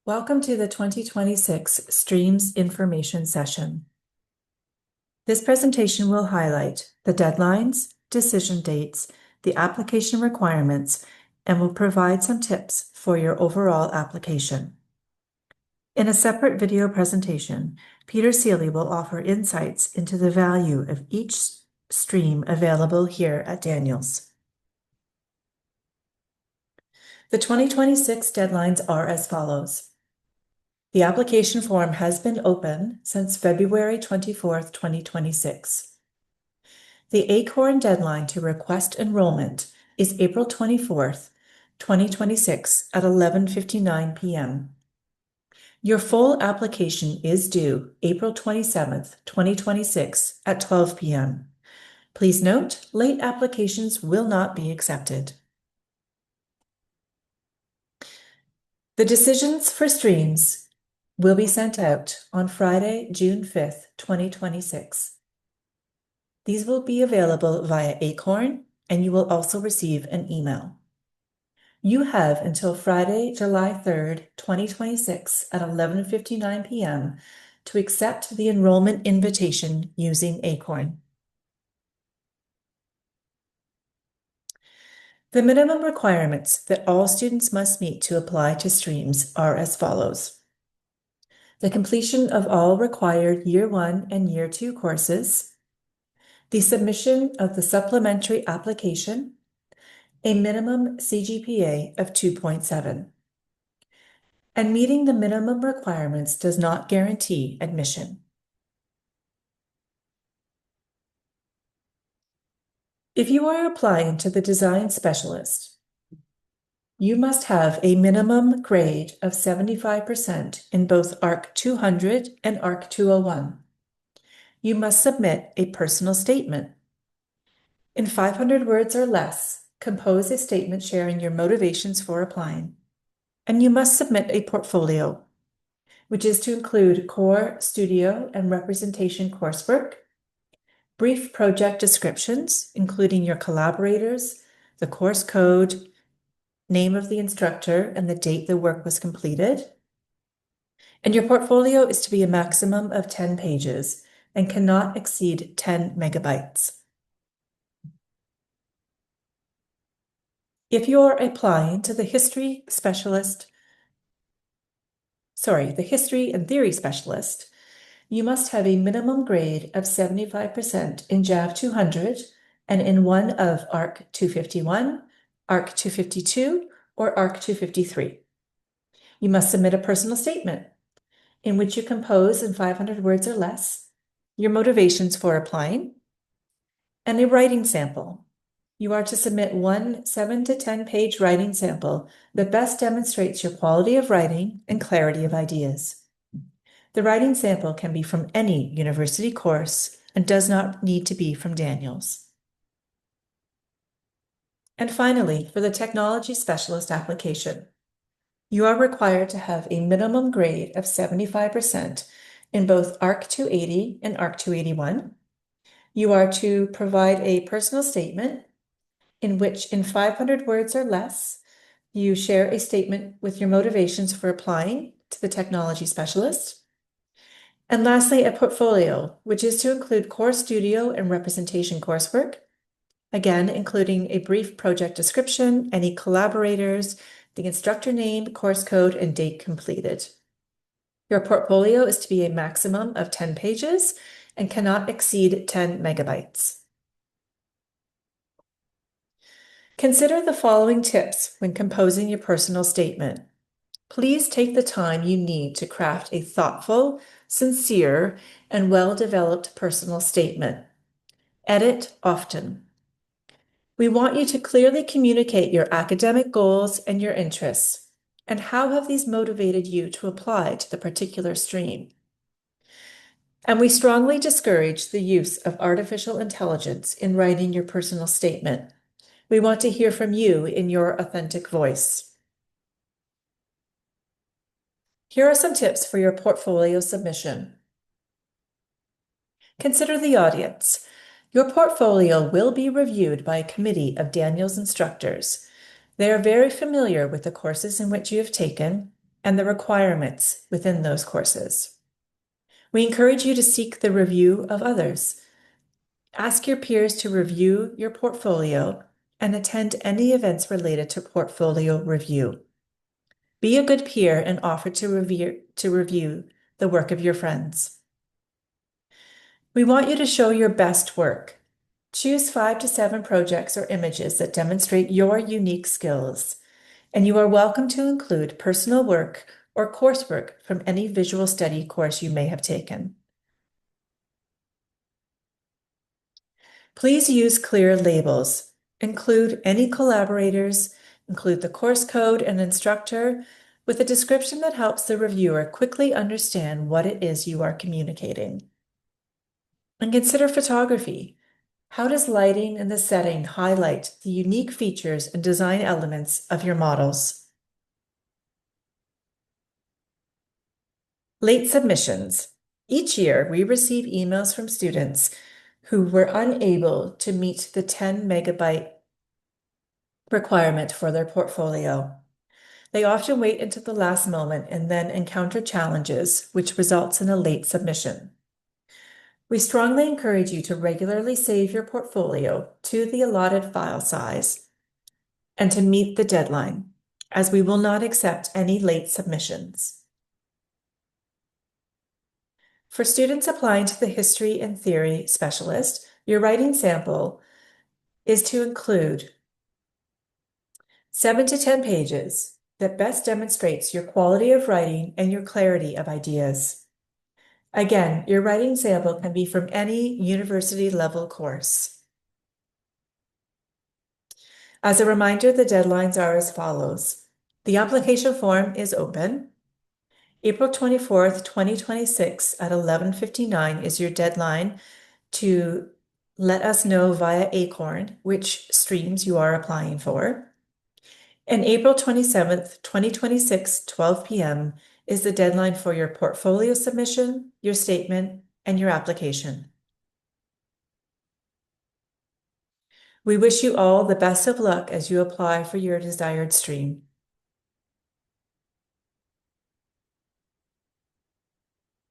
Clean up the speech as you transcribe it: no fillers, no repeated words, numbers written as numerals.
Welcome to the 2026 Streams Information Session. This presentation will highlight the deadlines, decision dates, the application requirements, and will provide some tips for your overall application. In a separate video presentation, Peter Seeley will offer insights into the value of each stream available here at Daniels. The 2026 deadlines are as follows. The application form has been open since February 24th, 2026. The ACORN deadline to request enrollment is April 24th, 2026 at 11:59 p.m. Your full application is due April 27th, 2026 at 12 p.m. Please note, late applications will not be accepted. The decisions for streams will be sent out on Friday, June 5th, 2026. These will be available via ACORN, and you will also receive an email. You have until Friday, July 3rd, 2026 at 11:59 p.m. to accept the enrollment invitation using ACORN. The minimum requirements that all students must meet to apply to streams are as follows. The completion of all required Year 1 and Year 2 courses, the submission of the supplementary application, a minimum CGPA of 2.7. And meeting the minimum requirements does not guarantee admission. If you are applying to the design specialist, you must have a minimum grade of 75% in both ARC 200 and ARC 201. You must submit a personal statement. In 500 words or less, compose a statement sharing your motivations for applying. And you must submit a portfolio, which is to include core, studio, and representation coursework, brief project descriptions, including your collaborators, the course code, name of the instructor, and the date the work was completed. And your portfolio is to be a maximum of 10 pages and cannot exceed 10 megabytes. If you're applying to the history and theory specialist, you must have a minimum grade of 75% in JAV 200 and in one of ARC 251, ARC 252, or ARC 253. You must submit a personal statement in which you compose in 500 words or less your motivations for applying and a writing sample. You are to submit one 7 to 10 page writing sample that best demonstrates your quality of writing and clarity of ideas. The writing sample can be from any university course and does not need to be from Daniels. And finally, for the technology specialist application, you are required to have a minimum grade of 75% in both ARC 280 and ARC 281. You are to provide a personal statement in which, in 500 words or less, you share a statement with your motivations for applying to the technology specialist. And lastly, a portfolio, which is to include core studio and representation coursework, again, including a brief project description, any collaborators, the instructor name, course code, and date completed. Your portfolio is to be a maximum of 10 pages and cannot exceed 10 megabytes. Consider the following tips when composing your personal statement. Please take the time you need to craft a thoughtful, sincere, and well-developed personal statement. Edit often. We want you to clearly communicate your academic goals and your interests, and how have these motivated you to apply to the particular stream. And we strongly discourage the use of artificial intelligence in writing your personal statement. We want to hear from you in your authentic voice. Here are some tips for your portfolio submission. Consider the audience. Your portfolio will be reviewed by a committee of Daniels instructors. They are very familiar with the courses in which you have taken and the requirements within those courses. We encourage you to seek the review of others. Ask your peers to review your portfolio and attend any events related to portfolio review. Be a good peer and offer to review the work of your friends. We want you to show your best work. Choose 5 to 7 projects or images that demonstrate your unique skills, and you are welcome to include personal work or coursework from any visual study course you may have taken. Please use clear labels. Include any collaborators, include the course code and instructor, with a description that helps the reviewer quickly understand what it is you are communicating. And consider photography. How does lighting and the setting highlight the unique features and design elements of your models? Late submissions. Each year, we receive emails from students who were unable to meet the 10 megabyte requirement for their portfolio. They often wait until the last moment and then encounter challenges, which results in a late submission. We strongly encourage you to regularly save your portfolio to the allotted file size and to meet the deadline, as we will not accept any late submissions. For students applying to the History and Theory Specialist, your writing sample is to include 7 to 10 pages that best demonstrates your quality of writing and your clarity of ideas. Again, your writing sample can be from any university level course. As a reminder, the deadlines are as follows. The application form is open. April 24th, 2026 at 11:59 is your deadline to let us know via Acorn which streams you are applying for. And April 27th, 2026, 12 p.m. is the deadline for your portfolio submission, your statement, and your application. We wish you all the best of luck as you apply for your desired stream.